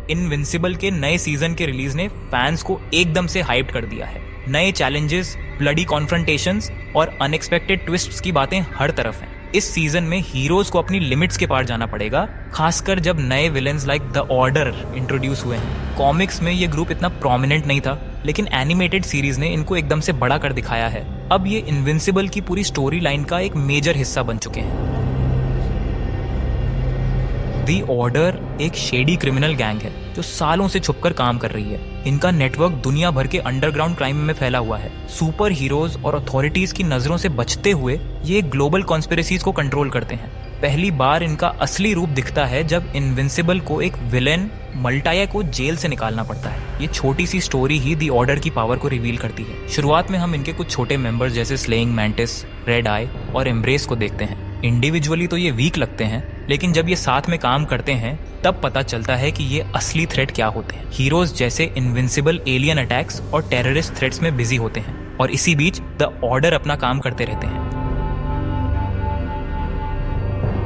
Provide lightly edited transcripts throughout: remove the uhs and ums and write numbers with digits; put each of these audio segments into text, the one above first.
Invincible के नए season के रिलीज ने फैंस को एकदम से हाइप्ड कर दिया है। नए चैलेंजेस, ब्लडी कॉन्फ्रंटेशंस और अनएक्सपेक्टेड ट्विस्ट्स की बातें हर तरफ हैं। इस सीजन में हीरोज को अपनी लिमिट्स के पार जाना पड़ेगा, खासकर जब नए villains like the order introduce हुए हैं। कॉमिक्स में ये ग्रुप इतना प्रोमिनेंट नहीं था, लेकिन एनिमेटेड सीरीज ने इनको एकदम से बड़ा कर दिखाया है। अब ये इनविंसिबल की पूरी स्टोरी लाइन का एक मेजर हिस्सा बन चुके हैं। दी ऑर्डर एक शेडी क्रिमिनल गैंग है जो सालों से छुपकर काम कर रही है। इनका नेटवर्क दुनिया भर के अंडरग्राउंड क्राइम में फैला हुआ है। सुपर हीरोज और अथॉरिटीज की नजरों से बचते हुए ये ग्लोबल कॉन्स्पिरेसीज को कंट्रोल करते हैं। पहली बार इनका असली रूप दिखता है जब इनविंसिबल को एक विलेन मल्टाया को जेल से निकालना पड़ता है। ये छोटी सी स्टोरी ही दी ऑर्डर की पावर को रिवील करती है। शुरुआत में हम इनके कुछ छोटे मेंबर्स जैसे स्लेइंग मैंटिस, रेड आई और एम्ब्रेस को देखते हैं। इंडिविजुअली तो ये वीक लगते हैं, लेकिन जब ये साथ में काम करते हैं तब पता चलता है कि ये असली थ्रेट क्या होते हैं। हीरोज जैसे इनविंसिबल एलियन अटैक्स और टेररिस्ट थ्रेट्स में बिजी होते हैं, और इसी बीच द ऑर्डर अपना काम करते रहते हैं।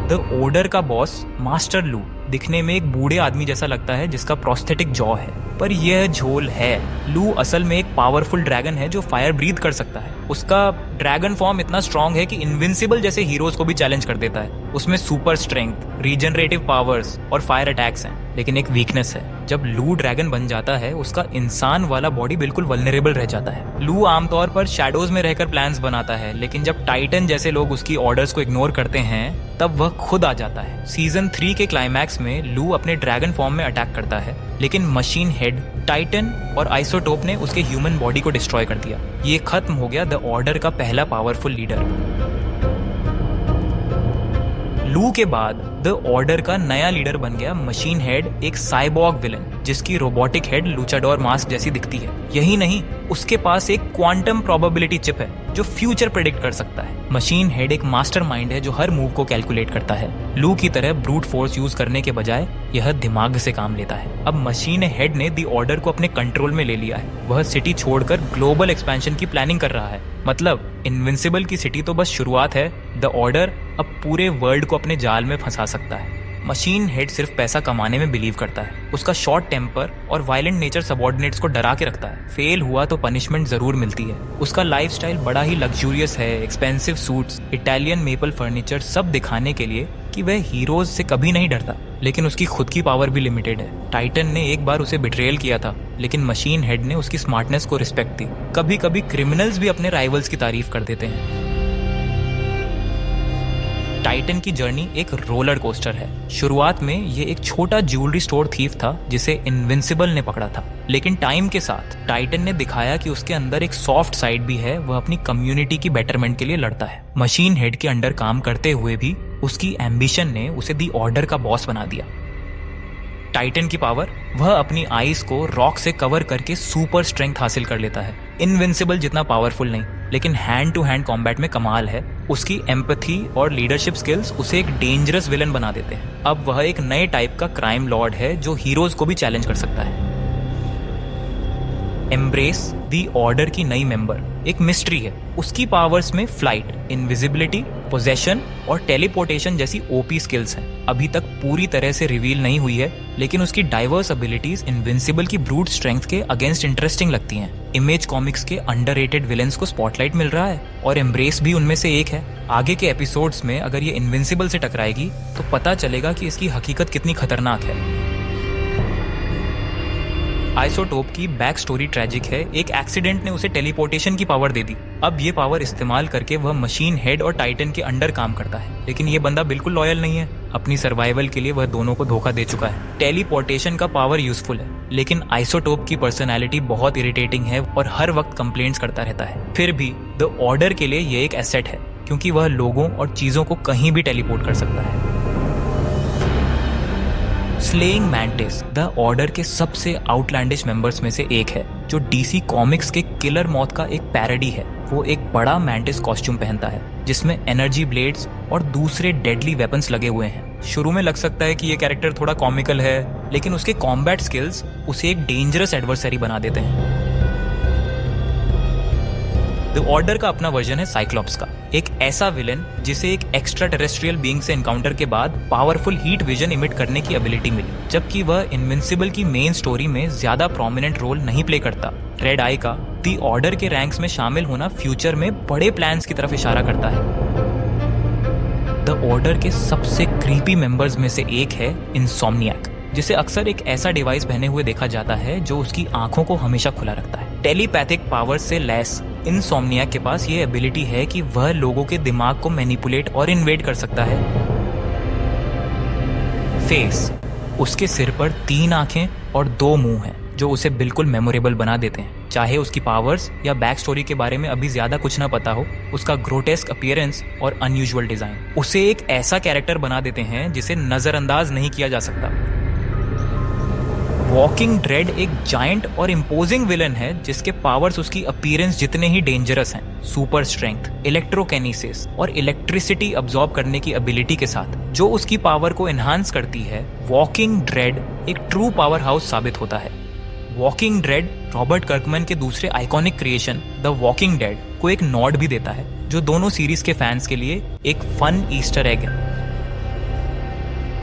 द ऑर्डर का बॉस मास्टर लू दिखने में एक बूढ़े आदमी जैसा लगता है जिसका प्रोस्थेटिक जॉ है, पर यह झोल है। लू असल में एक पावरफुल ड्रैगन है जो फायर ब्रीथ कर सकता है। उसका ड्रैगन फॉर्म इतना स्ट्रांग है कि इनविंसिबल जैसे हीरोज को भी चैलेंज कर देता है। उसमें सुपर स्ट्रेंथ, रीजनरेटिव पावर्स और फायर अटैक्स हैं, लेकिन एक वीकनेस है। जब लू ड्रैगन बन जाता है उसका इंसान वाला बॉडी बिल्कुल वल्नरेबल रह जाता है। लू आमतौर पर शैडोज में रहकर प्लान्स बनाता है, लेकिन जब टाइटन जैसे लोग उसकी ऑर्डर्स को इग्नोर करते हैं तब वह खुद आ जाता है। सीजन 3 के क्लाइमैक्स में लू अपने ड्रैगन फॉर्म में अटैक करता है, लेकिन मशीन हेड, टाइटन और आइसोटोप ने उसके ह्यूमन बॉडी को डिस्ट्रॉय कर दिया। ये खत्म हो गया द ऑर्डर का पहला पावरफुल लीडर। लू के बाद द ऑर्डर का नया लीडर बन गया मशीन हेड, एक साइबॉर्ग विलन जिसकी रोबोटिक हेड लूचाडोर मास्क जैसी दिखती है। यही नहीं, उसके पास एक क्वांटम प्रोबेबिलिटी चिप है जो फ्यूचर प्रेडिक्ट कर सकता है। मशीन हेड एक मास्टरमाइंड है जो हर मूव को कैलकुलेट करता है। लू की तरह ब्रूट फोर्स यूज करने के बजाय यह दिमाग से काम लेता है। अब मशीन हेड ने दी ऑर्डर को अपने कंट्रोल में ले लिया है। वह सिटी छोड़कर ग्लोबल एक्सपेंशन की प्लानिंग कर रहा है। मतलब इनविंसिबल की सिटी तो बस शुरुआत है, द ऑर्डर अब पूरे वर्ल्ड को अपने जाल में फंसा सकता है। मशीन हेड सिर्फ पैसा कमाने में बिलीव करता है। उसका शॉर्ट टेम्पर और वायलेंट नेचर सबऑर्डिनेट्स को डरा के रखता है। फेल हुआ तो पनिशमेंट जरूर मिलती है। उसका लाइफस्टाइल बड़ा ही लग्जूरियस है, expensive suits, Italian maple furniture, सब दिखाने के लिए कि वह हीरोज से कभी नहीं डरता। लेकिन उसकी खुद की पावर भी लिमिटेड है। टाइटन ने एक बार उसे बिट्रेयल किया था, लेकिन मशीन हेड ने उसकी स्मार्टनेस को रिस्पेक्ट दी। कभी कभी क्रिमिनल्स भी अपने राइवल्स की तारीफ कर देते हैं। टाइटन की जर्नी एक रोलर कोस्टर है। शुरुआत में ये एक छोटा ज्वेलरी स्टोर थीफ था जिसे इनविंसिबल ने पकड़ा था, लेकिन टाइम के साथ टाइटन ने दिखाया कि उसके अंदर एक सॉफ्ट साइड भी है। वह अपनी कम्युनिटी की बेटरमेंट के लिए लड़ता है। मशीन हेड के अंडर काम करते हुए भी उसकी एम्बिशन ने उसे दी ऑर्डर का बॉस बना दिया। टाइटन की पावर, वह अपनी आईज को रॉक से कवर करके सुपर स्ट्रेंथ हासिल कर लेता है। इनविंसिबल जितना पावरफुल नहीं, लेकिन हैंड टू हैंड कॉम्बैट में कमाल है। उसकी एम्पैथी और लीडरशिप स्किल्स उसे एक डेंजरस विलन बना देते हैं। अब वह एक नए टाइप का क्राइम लॉर्ड है जो हीरोज को भी चैलेंज कर सकता है। एम्ब्रेस, दी ऑर्डर की नई मेंबर, एक मिस्ट्री है। उसकी पावर्स में फ्लाइट, इनविजिबिलिटी, पोजेशन और टेलीपोर्टेशन जैसी ओपी स्किल्स हैं। अभी तक पूरी तरह से रिवील नहीं हुई है, लेकिन उसकी डाइवर्स एबिलिटीज इनविंसिबल की ब्रूट स्ट्रेंथ के अगेंस्ट इंटरेस्टिंग लगती हैं। इमेज कॉमिक्स के अंडररेटेड विलेंस को स्पॉटलाइट मिल रहा है और एम्ब्रेस भी उनमें से एक है। आगे के एपिसोड्स में अगर ये इनविंसिबल से टकराएगी तो पता चलेगा कि इसकी हकीकत कितनी खतरनाक है। आइसोटोप की बैक स्टोरी ट्रेजिक है। एक एक्सीडेंट ने उसे टेलीपोर्टेशन की पावर दे दी। अब ये पावर इस्तेमाल करके वह मशीन हेड और टाइटन के अंडर काम करता है, लेकिन ये बंदा बिल्कुल लॉयल नहीं है। अपनी सर्वाइवल के लिए वह दोनों को धोखा दे चुका है। टेलीपोर्टेशन का पावर यूजफुल है, लेकिन आइसोटोप की पर्सनैलिटी बहुत इरिटेटिंग है और हर वक्त कंप्लेंट्स करता रहता है। फिर भी द ऑर्डर के लिए ये एक एसेट है, क्योंकि वह लोगों और चीजों को कहीं भी टेलीपोर्ट कर सकता है। स्लेइंग मैंटिस द ऑर्डर के सबसे आउटलैंडिश मेंबर्स में से एक है, जो डीसी कॉमिक्स के किलर मॉथ का एक पैरोडी है। वो एक बड़ा मैंटिस कॉस्ट्यूम पहनता है जिसमें एनर्जी ब्लेड्स और दूसरे डेडली वेपन्स लगे हुए हैं। शुरू में लग सकता है कि ये कैरेक्टर थोड़ा कॉमिकल है, लेकिन उसके कॉम्बैट स्किल्स उसे एक डेंजरस एडवर्सरी बना देते हैं। द ऑर्डर का अपना वर्जन है साइक्लॉप्स का, एक ऐसा विलेन जिसे एक एक्स्ट्रा टेरेस्ट्रियल बीइंग से एनकाउंटर के बाद पावरफुल हीट विजन इमिट करने की एबिलिटी मिली, जबकि वह इनविंसिबल की मेन स्टोरी में ज्यादा प्रोमिनेंट रोल नहीं प्ले करता। रेड आई का द ऑर्डर के रैंक्स में शामिल होना फ्यूचर में बड़े प्लान्स की तरफ इशारा करता है। द ऑर्डर के सबसे क्रीपी मेंबर्स में से एक है इंसोम्नियाक, जिसे अक्सर एक ऐसा डिवाइस पहने हुए देखा जाता है जो उसकी आंखों को हमेशा खुला रखता है। टेलीपैथिक पावर्स से लैस इंसोम्नियाक के पास ये एबिलिटी है कि वह लोगों के दिमाग को मैनिपुलेट और इन्वेड कर सकता है। फेस, उसके सिर पर 3 आंखें और 2 मुंह हैं जो उसे बिल्कुल मेमोरेबल बना देते हैं। चाहे उसकी पावर्स या बैक स्टोरी के बारे में अभी ज्यादा कुछ ना पता हो, उसका ग्रोटेस्क अपीयरेंस और अनयूजुअल डिजाइन उसे एक ऐसा कैरेक्टर बना देते हैं जिसे नजरअंदाज नहीं किया जा सकता। वॉकिंग ड्रेड एक जायंट और इम्पोजिंग विलन है जिसके पावर्स उसकी अपीयरेंस जितने ही डेंजरस हैं। सुपर स्ट्रेंथ, इलेक्ट्रोकेनेसिस और इलेक्ट्रिसिटी अब्सॉर्ब करने की एबिलिटी के साथ जो उसकी पावर को एनहांस करती है, वॉकिंग ड्रेड एक ट्रू पावर हाउस साबित होता है। वॉकिंग ड्रेड रॉबर्ट कर्कमैन के दूसरे iconic creation the walking dead को एक नॉड भी देता है, जो दोनों सीरीज के फैंस के लिए एक फन ईस्टर एग है।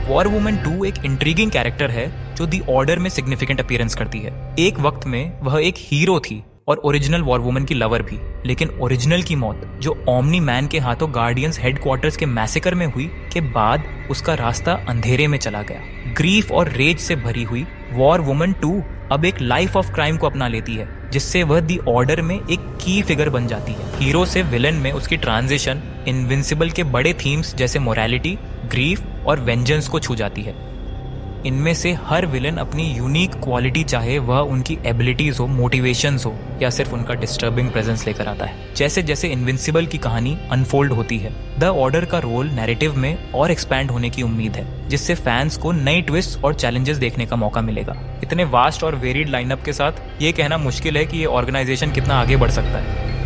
वॉर वुमन 2 एक इंट्रीगिंग कैरेक्टर है जो दी ऑर्डर में सिग्निफिकेंट अपीयरेंस करती है। एक वक्त में वह एक हीरो थी और ओरिजिनल वॉर वुमन की लवर भी, लेकिन ओरिजिनल की मौत जो ओमनी मैन के हाथों गार्डियंस हेडक्वार्टर्स के मैसेकर में हुई के बाद उसका रास्ता अंधेरे में चला गया। ग्रीफ और रेज से भरी हुई वॉर वुमन 2 अब एक लाइफ ऑफ क्राइम को अपना लेती है, जिससे वह दी ऑर्डर में एक की फिगर बन जाती है। हीरो से विलन में उसकी ट्रांजिशन इनविंसिबल के बड़े थीम्स जैसे मोरालिटी, ग्रीफ और वेंजेंस को छू जाती है। इनमें से हर विलन अपनी यूनिक क्वालिटी, चाहे वह उनकी एबिलिटीज हो, मोटिवेशंस हो या सिर्फ उनका डिस्टर्बिंग प्रेजेंस लेकर आता है। जैसे जैसे इनविंसिबल की कहानी अनफोल्ड होती है, द ऑर्डर का रोल नैरेटिव में और एक्सपैंड होने की उम्मीद है, जिससे फैंस को नई ट्विस्ट और चैलेंजेस देखने का मौका मिलेगा। इतने वास्ट और वेरिड लाइनअप के साथ ये कहना मुश्किल है कि ये ऑर्गेनाइजेशन कितना आगे बढ़ सकता है।